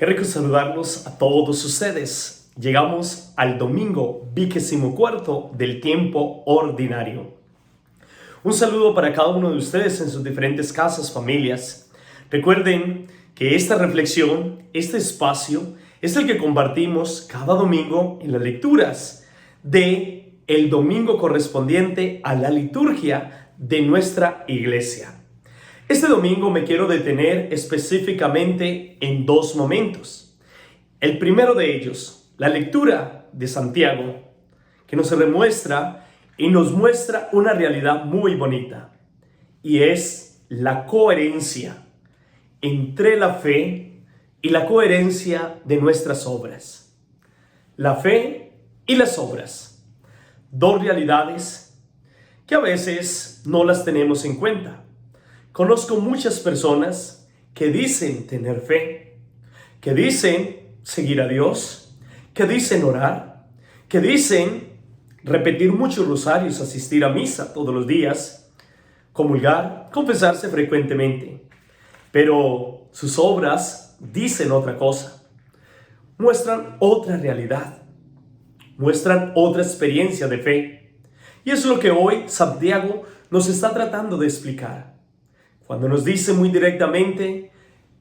Qué rico saludarlos a todos ustedes. Llegamos al domingo 24 del tiempo ordinario. Un saludo para cada uno de ustedes en sus diferentes casas, familias. Recuerden que esta reflexión, este espacio, es el que compartimos cada domingo en las lecturas de el domingo correspondiente a la liturgia de nuestra iglesia. Este domingo me quiero detener específicamente en dos momentos. El primero de ellos, la lectura de Santiago, que nos remuestra y nos muestra una realidad muy bonita, y es la coherencia entre la fe y la coherencia de nuestras obras. La fe y las obras, dos realidades que a veces no las tenemos en cuenta. Conozco muchas personas que dicen tener fe, que dicen seguir a Dios, que dicen orar, que dicen repetir muchos rosarios, asistir a misa todos los días, comulgar, confesarse frecuentemente. Pero sus obras dicen otra cosa, muestran otra realidad, muestran otra experiencia de fe. Y eso es lo que hoy Santiago nos está tratando de explicar. Cuando nos dice muy directamente,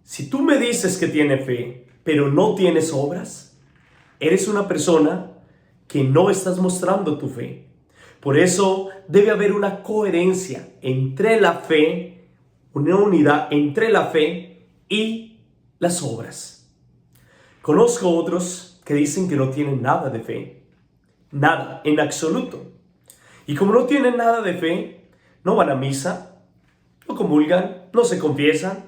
si tú me dices que tienes fe, pero no tienes obras, eres una persona que no estás mostrando tu fe. Por eso debe haber una coherencia entre la fe, una unidad entre la fe y las obras. Conozco otros que dicen que no tienen nada de fe, nada, en absoluto. Y como no tienen nada de fe, no van a misa, no comulgan, no se confiesan,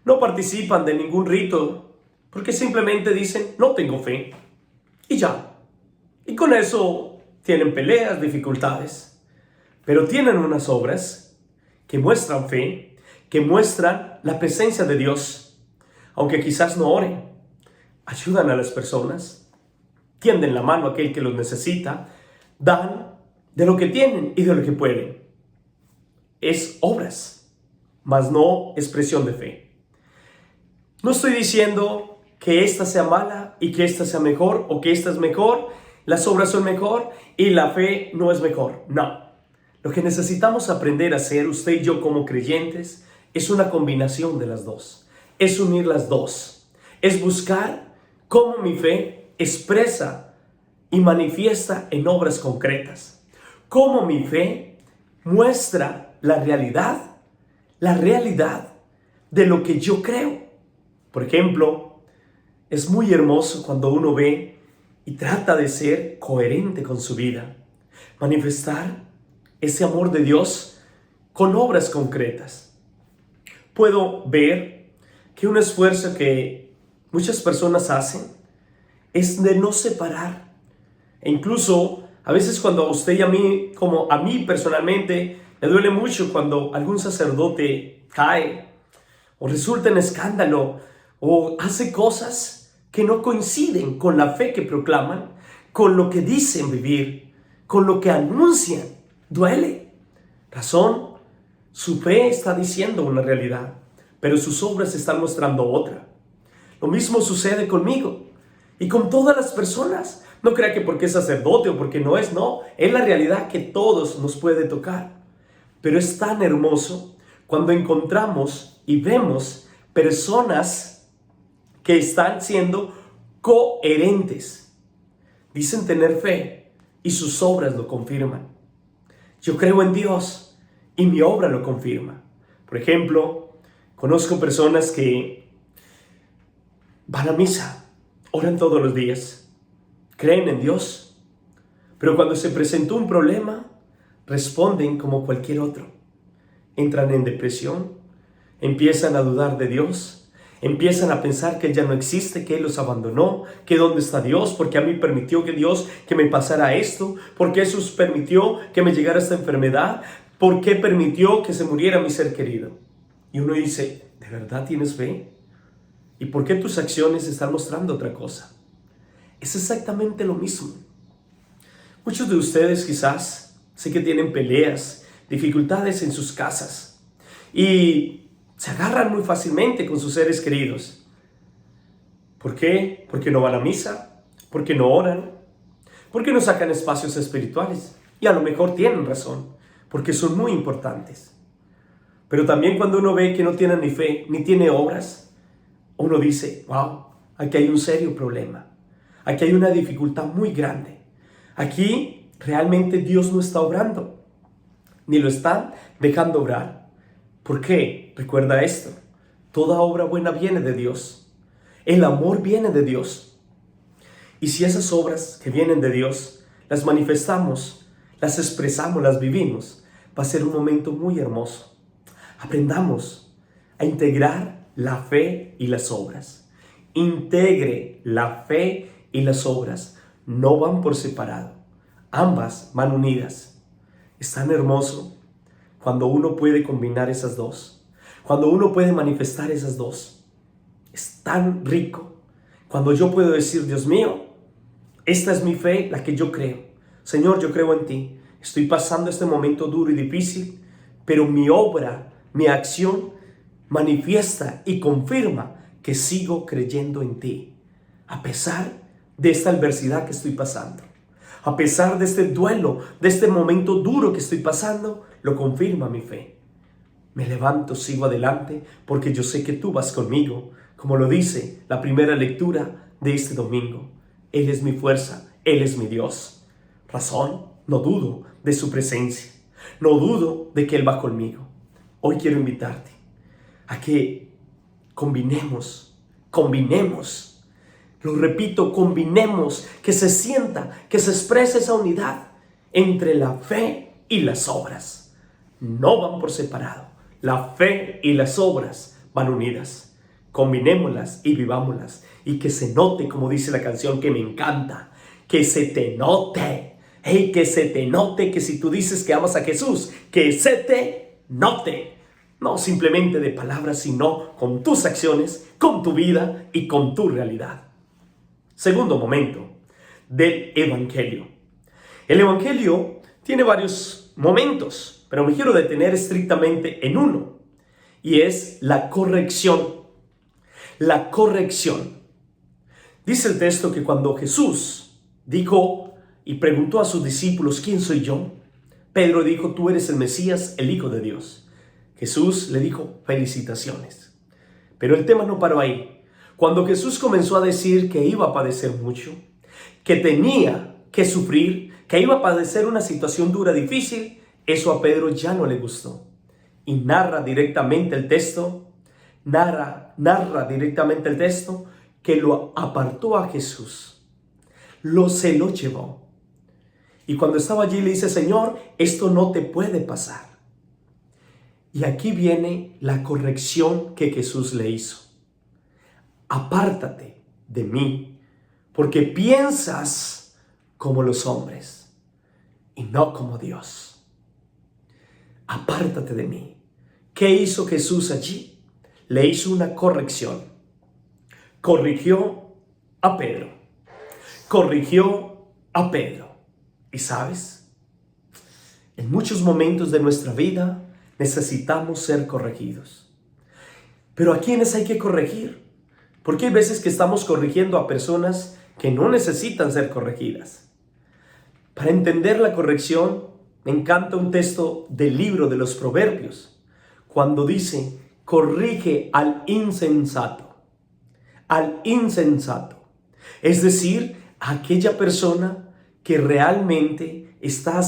no participan de ningún rito, porque simplemente dicen, no tengo fe, y ya. Y con eso tienen peleas, dificultades, pero tienen unas obras que muestran fe, que muestran la presencia de Dios, aunque quizás no oren, ayudan a las personas, tienden la mano a aquel que los necesita, dan de lo que tienen y de lo que pueden. Es obras, mas no expresión de fe. No estoy diciendo que esta sea mala y que esta sea mejor, o que esta es mejor, las obras son mejor y la fe no es mejor. No. Lo que necesitamos aprender a hacer, usted y yo como creyentes, es una combinación de las dos. Es unir las dos. Es buscar cómo mi fe expresa y manifiesta en obras concretas. Cómo mi fe muestra la realidad de lo que yo creo. Por ejemplo, es muy hermoso cuando uno ve y trata de ser coherente con su vida, manifestar ese amor de Dios con obras concretas. Puedo ver que un esfuerzo que muchas personas hacen es de no separar. E incluso a veces cuando a usted y a mí, como a mí personalmente, me duele mucho cuando algún sacerdote cae o resulta en escándalo o hace cosas que no coinciden con la fe que proclaman, con lo que dicen vivir, con lo que anuncian. Duele. Razón, su fe está diciendo una realidad, pero sus obras están mostrando otra. Lo mismo sucede conmigo y con todas las personas. No crea que porque es sacerdote o porque no, es la realidad que todos nos puede tocar. Pero es tan hermoso cuando encontramos y vemos personas que están siendo coherentes. Dicen tener fe y sus obras lo confirman. Yo creo en Dios y mi obra lo confirma. Por ejemplo, conozco personas que van a misa, oran todos los días, creen en Dios, pero cuando se presentó un problema, responden como cualquier otro. Entran en depresión, empiezan a dudar de Dios, empiezan a pensar que Él ya no existe, que Él los abandonó, que dónde está Dios, porque a mí permitió que Dios que me pasara esto, porque Jesús permitió que me llegara esta enfermedad, por qué permitió que se muriera mi ser querido. Y uno dice, ¿de verdad tienes fe? ¿Y por qué tus acciones están mostrando otra cosa? Es exactamente lo mismo. Muchos de ustedes quizás sé que tienen peleas, dificultades en sus casas y se agarran muy fácilmente con sus seres queridos. ¿Por qué? Porque no van a misa, porque no oran, porque no sacan espacios espirituales. Y a lo mejor tienen razón, porque son muy importantes. Pero también cuando uno ve que no tiene ni fe, ni tiene obras, uno dice, wow, aquí hay un serio problema. Aquí hay una dificultad muy grande. Aquí realmente Dios no está obrando, ni lo están dejando obrar. ¿Por qué? Recuerda esto. Toda obra buena viene de Dios. El amor viene de Dios. Y si esas obras que vienen de Dios las manifestamos, las expresamos, las vivimos, va a ser un momento muy hermoso. Aprendamos a integrar la fe y las obras. Integre la fe y las obras. No van por separado. Ambas van unidas. Es tan hermoso cuando uno puede combinar esas dos. Cuando uno puede manifestar esas dos. Es tan rico. Cuando yo puedo decir, Dios mío, esta es mi fe, la que yo creo. Señor, yo creo en ti. Estoy pasando este momento duro y difícil, pero mi obra, mi acción manifiesta y confirma que sigo creyendo en ti. A pesar de esta adversidad que estoy pasando. A pesar de este duelo, de este momento duro que estoy pasando, lo confirma mi fe. Me levanto, sigo adelante, porque yo sé que tú vas conmigo, como lo dice la primera lectura de este domingo. Él es mi fuerza, Él es mi Dios. Razón, no dudo de su presencia, no dudo de que Él va conmigo. Hoy quiero invitarte a que combinemos, lo repito, combinemos, que se sienta, que se exprese esa unidad entre la fe y las obras. No van por separado, la fe y las obras van unidas. Combinémoslas y vivámoslas, y que se note, como dice la canción que me encanta, que se te note, que se te note que si tú dices que amas a Jesús, que se te note. No simplemente de palabras, sino con tus acciones, con tu vida y con tu realidad. Segundo momento del Evangelio. El Evangelio tiene varios momentos, pero me quiero detener estrictamente en uno, y es la corrección. La corrección. Dice el texto que cuando Jesús dijo y preguntó a sus discípulos, ¿quién soy yo? Pedro dijo, tú eres el Mesías, el Hijo de Dios. Jesús le dijo, felicitaciones. Pero el tema no paró ahí. Cuando Jesús comenzó a decir que iba a padecer mucho, que tenía que sufrir, que iba a padecer una situación dura, difícil, eso a Pedro ya no le gustó. Y narra directamente el texto que lo apartó a Jesús, se lo llevó. Y cuando estaba allí le dice, Señor, esto no te puede pasar. Y aquí viene la corrección que Jesús le hizo. Apártate de mí, porque piensas como los hombres y no como Dios. Apártate de mí. ¿Qué hizo Jesús allí? Le hizo una corrección. Corrigió a Pedro. Corrigió a Pedro. ¿Y sabes? En muchos momentos de nuestra vida necesitamos ser corregidos. Pero ¿a quiénes hay que corregir? Porque hay veces que estamos corrigiendo a personas que no necesitan ser corregidas. Para entender la corrección, me encanta un texto del libro de los Proverbios, cuando dice, corrige al insensato. Al insensato. Es decir, a aquella persona que realmente está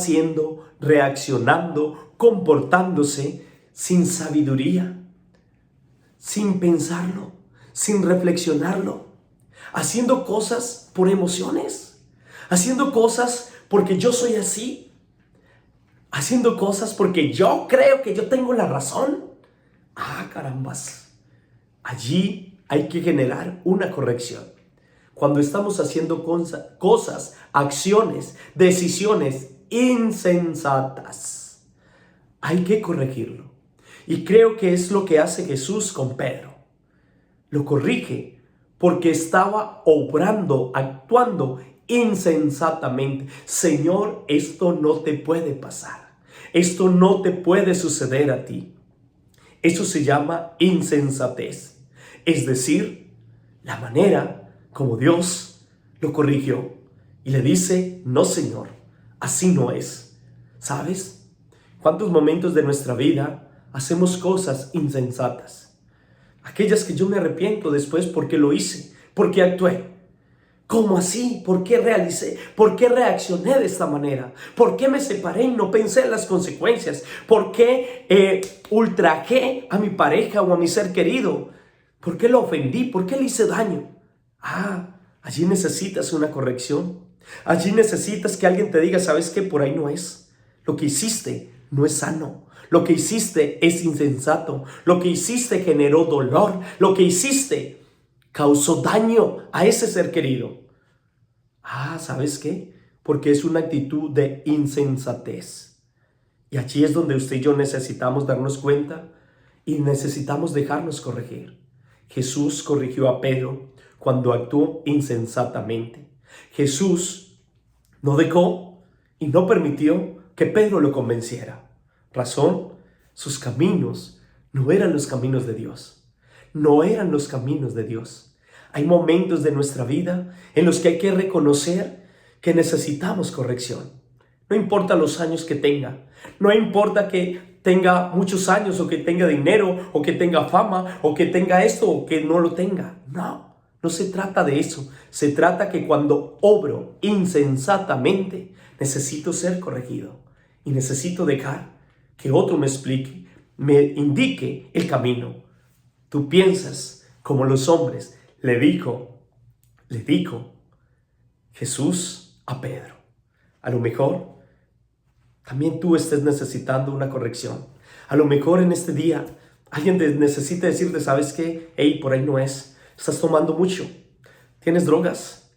reaccionando, comportándose sin sabiduría, sin pensarlo, sin reflexionarlo, haciendo cosas por emociones, haciendo cosas porque yo soy así, haciendo cosas porque yo creo que yo tengo la razón. Carambas, allí hay que generar una corrección. Cuando estamos haciendo cosas, acciones, decisiones insensatas, hay que corregirlo. Y creo que es lo que hace Jesús con Pedro. Lo corrige porque estaba obrando, actuando insensatamente. Señor, esto no te puede pasar. Esto no te puede suceder a ti. Eso se llama insensatez. Es decir, la manera como Dios lo corrigió y le dice, no Señor, así no es. ¿Sabes? ¿Cuántos momentos de nuestra vida hacemos cosas insensatas? Aquellas que yo me arrepiento después porque lo hice, porque actué. ¿Cómo así? ¿Por qué realicé? ¿Por qué reaccioné de esta manera? ¿Por qué me separé y no pensé en las consecuencias? ¿Por qué ultrajé a mi pareja o a mi ser querido? ¿Por qué lo ofendí? ¿Por qué le hice daño? Allí necesitas una corrección. Allí necesitas que alguien te diga, ¿sabes qué? Por ahí no es. Lo que hiciste no es sano. Lo que hiciste es insensato. Lo que hiciste generó dolor. Lo que hiciste causó daño a ese ser querido. ¿Sabes qué? Porque es una actitud de insensatez. Y allí es donde usted y yo necesitamos darnos cuenta y necesitamos dejarnos corregir. Jesús corrigió a Pedro cuando actuó insensatamente. Jesús no dejó y no permitió que Pedro lo convenciera. Razón, sus caminos no eran los caminos de Dios. No eran los caminos de Dios. Hay momentos de nuestra vida en los que hay que reconocer que necesitamos corrección. No importa los años que tenga, no importa que tenga muchos años o que tenga dinero o que tenga fama o que tenga esto o que no lo tenga. No se trata de eso. Se trata que cuando obro insensatamente necesito ser corregido y necesito dejar que otro me explique, me indique el camino. Tú piensas como los hombres. Le dijo Jesús a Pedro. A lo mejor también tú estés necesitando una corrección. A lo mejor en este día alguien te necesita decirte, ¿sabes qué? Hey, por ahí no es. Estás tomando mucho. Tienes drogas.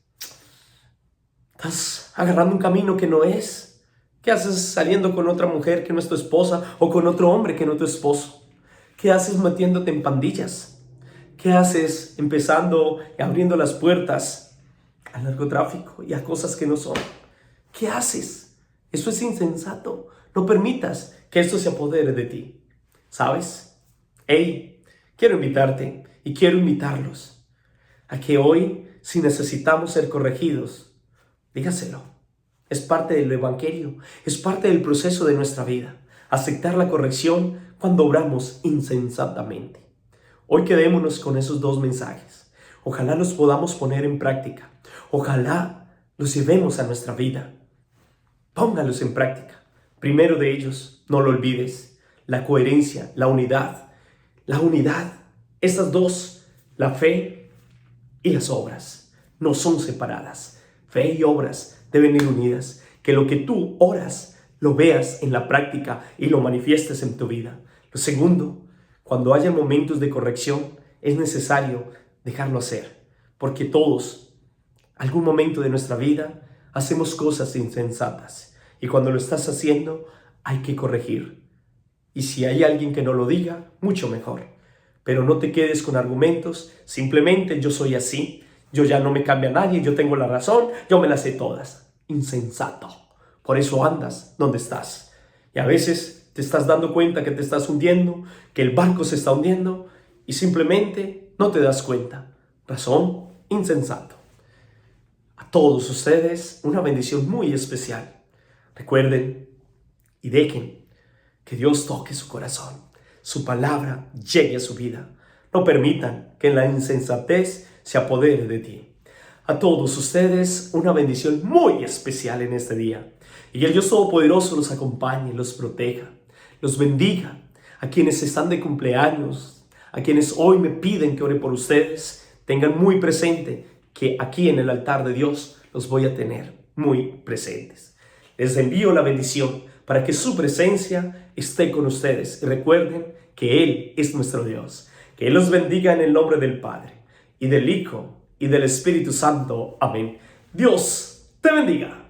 Estás agarrando un camino que no es. ¿Qué haces saliendo con otra mujer que no es tu esposa o con otro hombre que no es tu esposo? ¿Qué haces metiéndote en pandillas? ¿Qué haces empezando y abriendo las puertas al narcotráfico y a cosas que no son? ¿Qué haces? Eso es insensato. No permitas que esto se apodere de ti. ¿Sabes? Quiero invitarte y quiero invitarlos a que hoy, si necesitamos ser corregidos, dígaselo. Es parte del evangelio, es parte del proceso de nuestra vida. Aceptar la corrección cuando obramos insensatamente. Hoy quedémonos con esos dos mensajes. Ojalá los podamos poner en práctica. Ojalá los llevemos a nuestra vida. Póngalos en práctica. Primero de ellos, no lo olvides, la coherencia, la unidad. La unidad, esas dos, la fe y las obras, no son separadas. Fe y obras deben ir unidas. Que lo que tú oras, lo veas en la práctica y lo manifiestes en tu vida. Lo segundo, cuando haya momentos de corrección, es necesario dejarlo hacer, porque todos, algún momento de nuestra vida, hacemos cosas insensatas, y cuando lo estás haciendo, hay que corregir. Y si hay alguien que no lo diga, mucho mejor. Pero no te quedes con argumentos, simplemente yo soy así, yo ya no me cambia a nadie, yo tengo la razón, yo me las sé todas. Insensato. Por eso andas donde estás. Y a veces te estás dando cuenta que te estás hundiendo, que el barco se está hundiendo y simplemente no te das cuenta. Razón, insensato. A todos ustedes una bendición muy especial. Recuerden y dejen que Dios toque su corazón, su palabra llegue a su vida. No permitan que la insensatez se apodere de ti. A todos ustedes una bendición muy especial en este día. Y que el Dios Todopoderoso los acompañe, los proteja, los bendiga. A quienes están de cumpleaños, a quienes hoy me piden que ore por ustedes, tengan muy presente que aquí en el altar de Dios los voy a tener muy presentes. Les envío la bendición para que su presencia esté con ustedes. Y recuerden que Él es nuestro Dios. Que Él los bendiga en el nombre del Padre, y del Hijo, y del Espíritu Santo. Amén. Dios te bendiga.